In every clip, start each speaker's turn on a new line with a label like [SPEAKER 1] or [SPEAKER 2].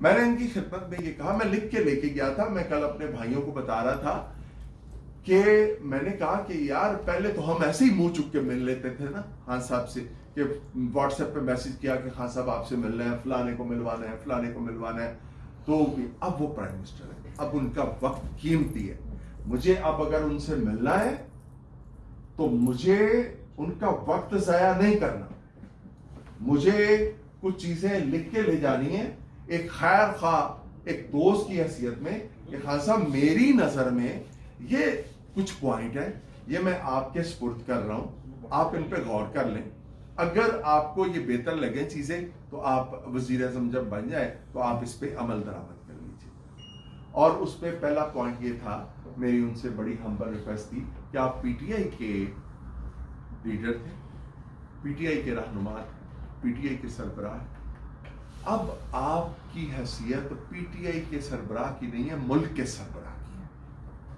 [SPEAKER 1] میں نے ان کی خدمت میں یہ کہا، میں لکھ کے لے کے گیا تھا، میں کل اپنے بھائیوں کو بتا رہا تھا کہ میں نے کہا کہ یار پہلے تو ہم ایسے ہی منہ چک کے مل لیتے تھے نا خان صاحب سے، کہ واٹس ایپ پہ میسج کیا کہ خان صاحب آپ سے ملنا ہے، فلانے کو ملوانا ہے، فلانے کو ملوانا ہے. تو اب وہ پرائم منسٹر ہے، اب ان کا وقت قیمتی ہے. مجھے اب اگر ان سے ملنا ہے تو مجھے ان کا وقت ضائع نہیں کرنا، مجھے کچھ چیزیں لکھ کے لے جانی ہے ایک خیر خواہ ایک دوست کی حیثیت میں کہ خان صاحب میری نظر میں یہ کچھ پوائنٹ ہے، یہ میں آپ کے سپرد کر رہا ہوں، آپ ان پہ غور کر لیں، اگر آپ کو یہ بہتر لگے چیزیں تو آپ وزیر اعظم جب بن جائے تو آپ اس پہ عمل درآمد کر لیجیے. اور اس پہ پہلا پوائنٹ یہ تھا، میری ان سے بڑی ہمبل ریکویسٹ تھی کہ آپ پی ٹی آئی کے لیڈر تھے، پی ٹی آئی کے رہنما، پی ٹی آئی کے سربراہ، اب آپ کی حیثیت پی ٹی آئی کے سربراہ کی نہیں ہے، ملک کے سربراہ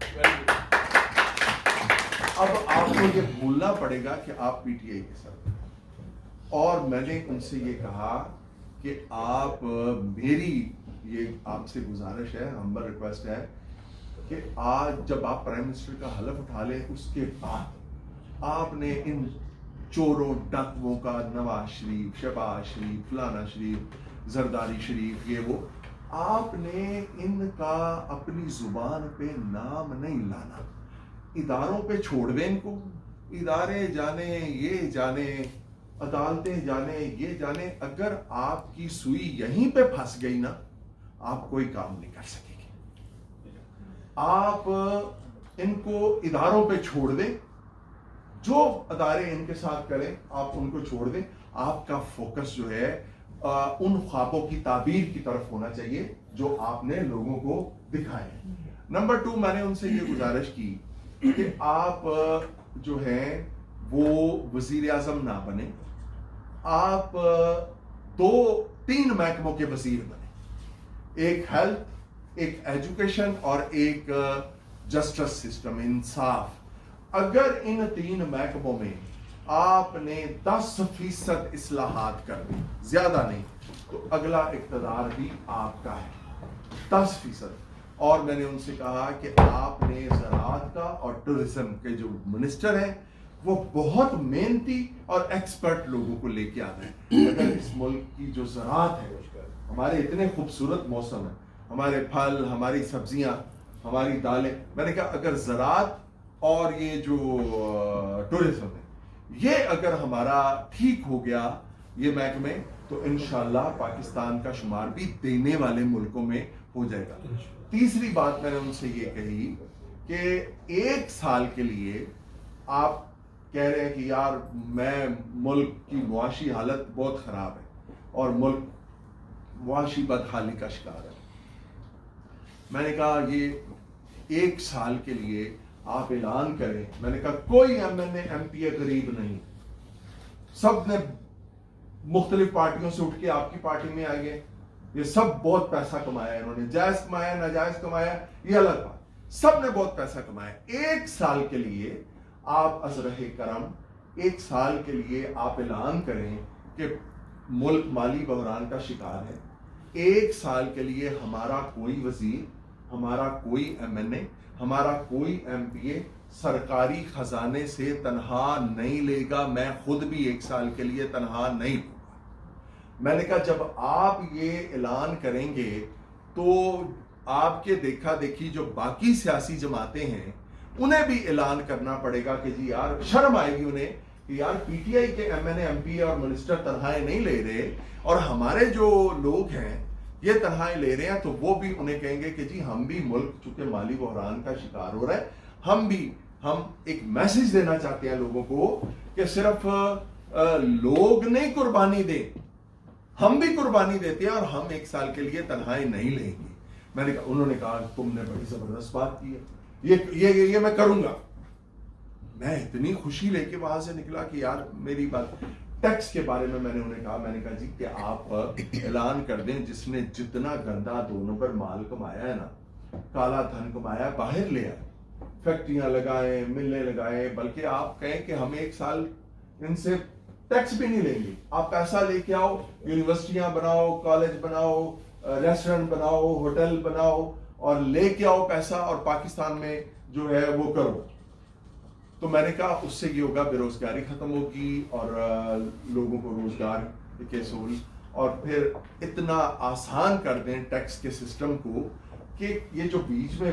[SPEAKER 1] کی ہے. اب آپ کو یہ بھولنا پڑے گا کہ آپ پی ٹی آئی کے سربراہ. اور میں نے ان سے یہ کہا کہ آپ میری یہ آپ سے گزارش ہے، ہمبل ریکویسٹ ہے کہ آج جب آپ پرائم منسٹر کا حلف اٹھا لیں اس کے بعد آپ نے ان چوروں ڈاکوؤں کا، نواز شریف، شہباز شریف، فلانا شریف، زرداری شریف، یہ وہ، آپ نے ان کا اپنی زبان پہ نام نہیں لانا. اداروں پہ چھوڑ دیں ان کو، ادارے جانے یہ جانے، عدالتیں جانے یہ جانے، اگر آپ کی سوئی یہیں پہ پھنس گئی نا آپ کوئی کام نہیں کر سکیں گے. آپ ان کو اداروں پہ چھوڑ دیں، جو ادارے ان کے ساتھ کریں آپ ان کو چھوڑ دیں، آپ کا فوکس جو ہے ان خوابوں کی تعبیر کی طرف ہونا چاہیے جو آپ نے لوگوں کو دکھائے ہیں. نمبر 2، میں نے ان سے یہ گزارش کی کہ آپ جو ہیں وہ وزیر اعظم نہ بنے، آپ 2-3 محکموں کے وزیر بنے، ایک ہیلتھ، ایک ایجوکیشن اور ایک جسٹس سسٹم، انصاف. اگر ان 3 محکموں میں آپ نے 10% اصلاحات کر دی، زیادہ نہیں، تو اگلا اقتدار بھی آپ کا ہے، 10%. اور میں نے ان سے کہا کہ آپ نے زراعت کا اور ٹورزم کے جو منسٹر ہیں وہ بہت محنتی اور ایکسپرٹ لوگوں کو لے کے آنا ہے. اگر اس ملک کی جو زراعت ہے، ہمارے اتنے خوبصورت موسم ہیں، ہمارے پھل، ہماری سبزیاں، ہماری دالیں، میں نے کہا اگر زراعت اور یہ جو ٹورزم ہے یہ اگر ہمارا ٹھیک ہو گیا یہ محکمے، تو انشاءاللہ پاکستان کا شمار بھی دینے والے ملکوں میں ہو جائے گا. تیسری بات میں نے ان سے یہ کہی کہ 1 سال کے لیے آپ کہہ رہے ہیں کہ یار میں ملک کی معاشی حالت بہت خراب ہے اور ملک معاشی بدحالی کا شکار ہے. میں نے کہا یہ 1 سال کے لیے آپ اعلان کریں. میں نے کہا کوئی M N A M P A غریب نہیں، سب نے مختلف پارٹیوں سے اٹھ کے آپ کی پارٹی میں آئے گئے، یہ سب بہت پیسہ کمایا ہے، انہوں نے جائز کمایا ناجائز کمایا یہ الگ بات، سب نے بہت پیسہ کمایا. 1 سال کے لیے آپ ازرہ کرم 1 سال کے لیے آپ اعلان کریں کہ ملک مالی بحران کا شکار ہے. 1 سال کے لیے ہمارا کوئی وزیر، ہمارا کوئی ایم این اے، ہمارا کوئی ایم پی اے سرکاری خزانے سے تنہا نہیں لے گا. میں خود بھی 1 سال کے لیے تنہا نہیں ہوں. میں نے کہا جب آپ یہ اعلان کریں گے تو آپ کے دیکھا دیکھی جو باقی سیاسی جماعتیں ہیں انہیں بھی اعلان کرنا پڑے گا کہ جی یار شرم آئے گی انہیں کہ یار پی ٹی آئی کے M N A M P A اور منسٹر تنہائیں نہیں لے رہے اور ہمارے جو لوگ ہیں یہ تنہائیں لے رہے ہیں، تو وہ بھی انہیں کہیں گے کہ جی ہم بھی ملک چونکہ مالی بحران کا شکار ہو رہا ہے، ہم ایک میسج دینا چاہتے ہیں لوگوں کو کہ صرف لوگ نہیں قربانی دیں، ہم بھی قربانی دیتے ہیں اور ہم 1 سال کے لیے تنہائی نہیں لیں گے. میں نے کہا، انہوں نے کہا تم نے بڑی زبردست بات کی ہے، یہ میں کروں گا. میں اتنی خوشی لے کے وہاں سے نکلا کہ یار میری بات. ٹیکس کے بارے میں نے انہیں کہا جی کہ آپ اعلان کر دیں جس نے جتنا گندا 2 نمبر مال کمایا ہے نا، کالا دھن کمایا، باہر لے آئے، فیکٹریاں لگائیں، ملیں لگائیں، بلکہ آپ کہیں کہ ہم 1 سال ان سے ٹیکس بھی نہیں لیں گے، آپ پیسہ لے کے آؤ، یونیورسٹیاں بناؤ، کالج بناؤ، ریسٹورنٹ بناؤ, ہوٹل بناؤ اور لے کے آؤ پیسہ اور پاکستان میں جو ہے وہ کرو. تو میں نے کہا اس سے یہ ہوگا بے روزگاری ختم ہوگی اور لوگوں کو روزگار کے اصول, اور پھر اتنا آسان کر دیں ٹیکس کے سسٹم کو کہ یہ جو بیچ میں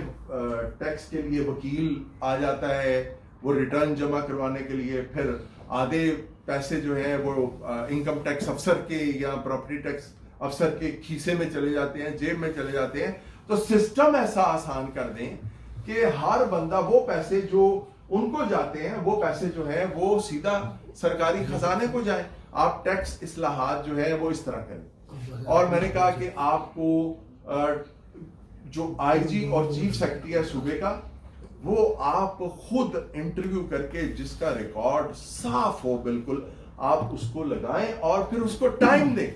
[SPEAKER 1] ٹیکس کے لیے وکیل آ جاتا ہے وہ ریٹرن جمع کروانے کے لیے, پھر آدھے پیسے جو ہیں وہ انکم ٹیکس افسر کے یا پراپرٹی ٹیکس افسر کے کھیسے میں چلے جاتے ہیں, جیب میں چلے جاتے ہیں. تو سسٹم ایسا آسان کر دیں کہ ہر بندہ وہ پیسے جو ان کو جاتے ہیں وہ پیسے جو ہیں وہ سیدھا سرکاری خزانے کو جائیں. آپ ٹیکس اصلاحات جو ہے وہ اس طرح کریں. اور میں نے کہا کہ آپ کو جو آئی جی اور چیف سیکرٹری ہے صوبے کا, وہ آپ خود انٹرویو کر کے جس کا ریکارڈ صاف ہو بالکل, آپ اس کو لگائیں اور پھر اس کو ٹائم دیں,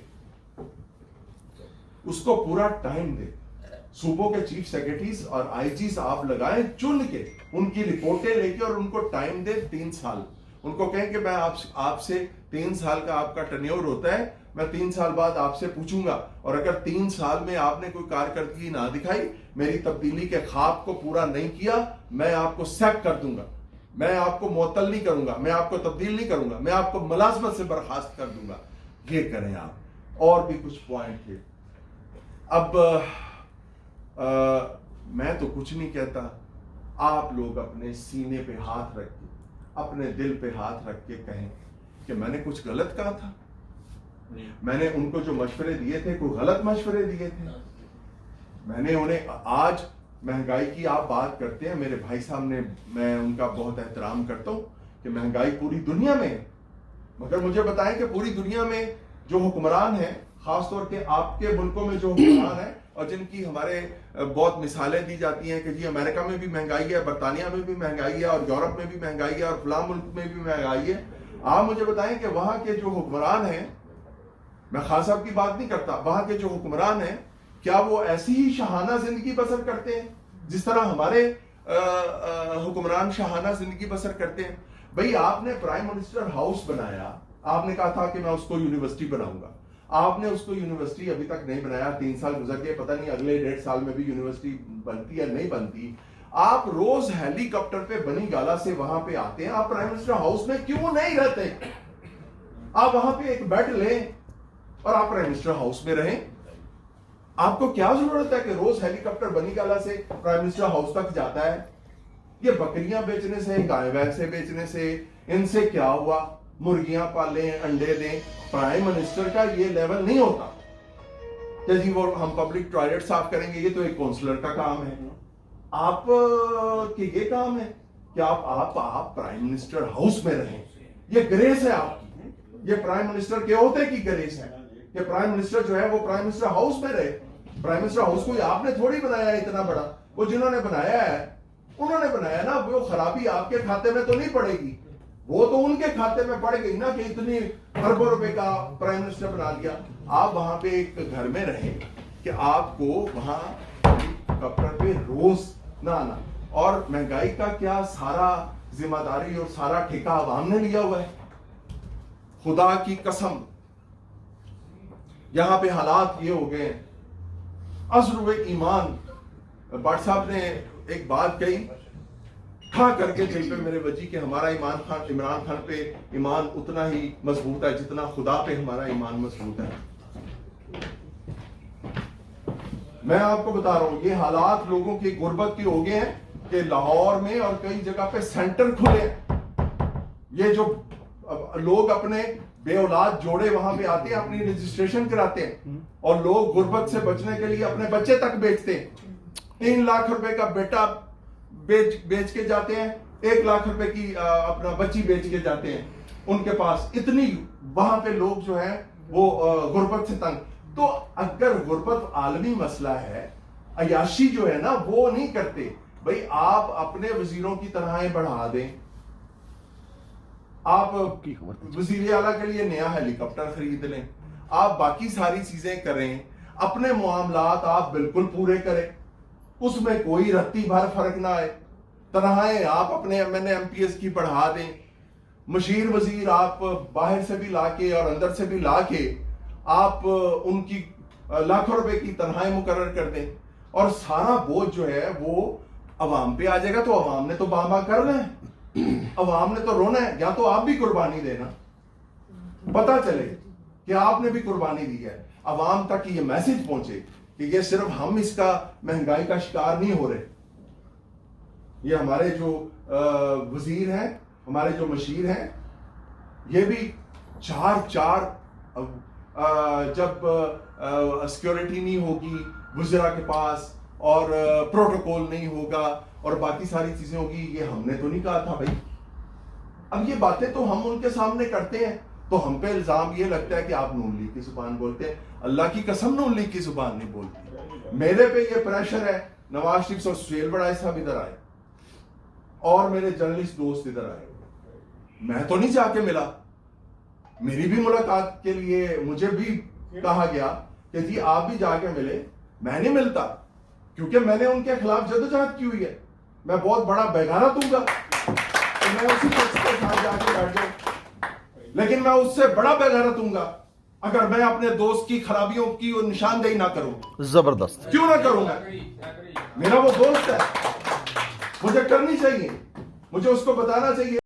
[SPEAKER 1] اس کو پورا ٹائم دیں. صوبوں کے چیف سیکرٹریز اور آئی جیز آپ لگائیں چن کے, ان کی رپورٹیں لے کے, اور ان کو ٹائم دیں 3 سال. ان کو کہیں کہ میں آپ سے 3 سال کا آپ کا ٹینیور ہوتا ہے, میں 3 سال بعد آپ سے پوچھوں گا, اور اگر 3 سال میں آپ نے کوئی کارکردگی نہ دکھائی, میری تبدیلی کے خواب کو پورا نہیں کیا, میں آپ کو سیک کر دوں گا, میں آپ کو معطل نہیں کروں گا, میں آپ کو تبدیل نہیں کروں گا, میں آپ کو ملازمت سے برخاست کر دوں گا. یہ کریں آپ. اور بھی کچھ پوائنٹ تھے. اب میں تو کچھ نہیں کہتا, آپ لوگ اپنے سینے پہ ہاتھ رکھ کے, اپنے دل پہ ہاتھ رکھ کے کہیں کہ میں نے کچھ غلط کہا تھا, میں نے ان کو جو مشورے دیے تھے کوئی غلط مشورے دیے تھے, میں نے انہیں, آج مہنگائی کی آپ بات کرتے ہیں, میرے بھائی صاحب نے, میں ان کا بہت احترام کرتا ہوں کہ مہنگائی پوری دنیا میں ہے, مگر مجھے بتائیں کہ پوری دنیا میں جو حکمران ہیں, خاص طور پہ آپ کے ملکوں میں جو حکمران ہیں اور جن کی ہمارے بہت مثالیں دی جاتی ہیں کہ جی امریکہ میں بھی مہنگائی ہے, برطانیہ میں بھی مہنگائی ہے, اور یورپ میں بھی مہنگائی ہے, اور فلاں ملک میں بھی مہنگائی ہے, آپ مجھے بتائیں کہ وہاں کے جو حکمران ہیں, میں خان صاحب کی بات نہیں کرتا, وہاں کے جو حکمران ہیں کیا وہ ایسی ہی شاہانہ زندگی بسر کرتے ہیں جس طرح ہمارے حکمران شاہانہ زندگی بسر کرتے ہیں؟ بھئی آپ نے پرائم منسٹر ہاؤس بنایا, آپ نے کہا تھا کہ میں اس کو یونیورسٹی بناؤں گا, آپ نے اس کو یونیورسٹی ابھی تک نہیں بنایا, 3 سال گزر گئے, پتہ نہیں اگلے 1.5 سال میں بھی یونیورسٹی بنتی یا نہیں بنتی. آپ روز ہیلی کاپٹر پہ بنی گالا سے وہاں پہ آتے ہیں, آپ پرائم منسٹر ہاؤس میں کیوں نہیں رہتے؟ آپ وہاں پہ ایک بیڈ لیں اور آپ پرائم منسٹر ہاؤس میں رہیں. آپ کو کیا ضرورت ہے کہ روز ہیلی کاپٹر بنی گالا سے پرائم منسٹر ہاؤس تک جاتا ہے؟ یہ بکریاں بیچنے سے, گائے بھینسیں بیچنے سے, ان سے کیا ہوا؟ مرغیاں پالیں, انڈے دیں. پرائم منسٹر کا یہ لیول نہیں ہوتا کہ جی وہ ہم پبلک ٹوائلٹ صاف کریں گے, یہ تو ایک کونسلر کا کام ہے. آپ کے یہ کام ہے کہ آپ پرائم منسٹر ہاؤس میں رہیں. یہ گریس ہے آپ کی, یہ پرائم منسٹر کے عہدے کی گریس ہے کہ پرائم منسٹر جو ہے وہ پرائم منسٹر ہاؤس میں رہے. پرائم منسٹر ہاؤس کو آپ نے تھوڑی بنایا ہے اتنا بڑا, وہ جنہوں نے بنایا ہے انہوں نے بنایا نا, وہ خرابی آپ کے کھاتے میں تو نہیں پڑے گی, وہ تو ان کے کھاتے میں پڑ گئی نا کہ اتنی اربوں روپے کا پرائم منسٹر بنا دیا. آپ وہاں پہ ایک گھر میں رہیں کہ آپ کو وہاں کپڑے پہ روز نہ آنا. اور مہنگائی کا کیا سارا ذمہ داری اور سارا ٹھیکہ عوام نے لیا ہوا ہے. خدا کی قسم یہاں پہ حالات یہ ہو گئے. عذر ایمان, بٹ صاحب نے ایک بات کہی کھا کر کے دل پہ میرے وجی کہ ہمارا عمران خان پہ ایمان اتنا ہی مضبوط ہے جتنا خدا پہ ہمارا ایمان مضبوط ہے. میں آپ کو بتا رہا ہوں یہ حالات لوگوں کی غربت کی ہو گئے ہیں کہ لاہور میں اور کئی جگہ پہ سینٹر کھلے. یہ جو لوگ اپنے بے اولاد جوڑے وہاں پہ آتے ہیں, اپنی رجسٹریشن کراتے ہیں, اور لوگ غربت سے بچنے کے لیے اپنے بچے تک بیچتے ہیں. 3 لاکھ روپے کا بیٹا بیچ کے جاتے ہیں, 1 لاکھ روپے کی اپنا بچی بیچ کے جاتے ہیں ان کے پاس. اتنی وہاں پہ لوگ جو ہیں وہ غربت سے تنگ. تو اگر غربت عالمی مسئلہ ہے, عیاشی جو ہے نا وہ نہیں کرتے. بھئی آپ اپنے وزیروں کی تنخواہیں بڑھا دیں, آپ وزیر اعلیٰ کے لیے نیا ہیلی کاپٹر خرید لیں, آپ باقی ساری چیزیں کریں, اپنے معاملات آپ بالکل پورے کریں, اس میں کوئی رتی بھر فرق نہ آئے. تنخواہیں آپ اپنے MNA MPS کی بڑھا دیں, مشیر وزیر آپ باہر سے بھی لا کے اور اندر سے بھی لا کے آپ ان کی لاکھوں روپے کی تنخواہیں مقرر کر دیں اور سارا بوجھ جو ہے وہ عوام پہ آ جائے گا، تو عوام نے تو باں کرنا ہے، عوام نے تو رونا ہے. یا تو آپ بھی قربانی دینا، پتہ چلے کہ آپ نے بھی قربانی دی ہے، عوام تک یہ میسج پہنچے کہ یہ صرف ہم اس کا مہنگائی کا شکار نہیں ہو رہے. یہ ہمارے جو وزیر ہیں، ہمارے جو مشیر ہیں، یہ بھی چار جب سیکیورٹی نہیں ہوگی وزراء کے پاس اور پروٹوکول نہیں ہوگا اور باقی ساری چیزیں ہوگی، یہ ہم نے تو نہیں کہا تھا بھائی. اب یہ باتیں تو ہم ان کے سامنے کرتے ہیں تو ہم پہ الزام یہ لگتا ہے کہ آپ نون لیگ کی زبان بولتے ہیں. اللہ کی قسم نون لیگ کی زبان نہیں بولتی. میرے پہ یہ پریشر ہے، نواز شریف اور سہیل بڑائی صاحب ادھر آئے اور میرے جرنلسٹ دوست ادھر آئے، میں تو نہیں جا کے ملا. میری بھی ملاقات کے لیے مجھے بھی کہا گیا کہ جی آپ بھی جا کے ملے. میں نہیں ملتا کیونکہ میں نے ان کے خلاف جدوجہد کی ہوئی ہے. میں بہت بڑا بیگانہ دوں گا تو میں اسی شخص کے ساتھ جا کے بیٹھ جاؤں، لیکن میں اس سے بڑا بیگانہ دوں گا اگر میں اپنے دوست کی خرابیوں کی نشاندہی نہ کروں.
[SPEAKER 2] زبردست.
[SPEAKER 1] کیوں نہ کروں میں؟ میرا وہ دوست ہے، مجھے کرنی چاہیے، مجھے اس کو بتانا چاہیے.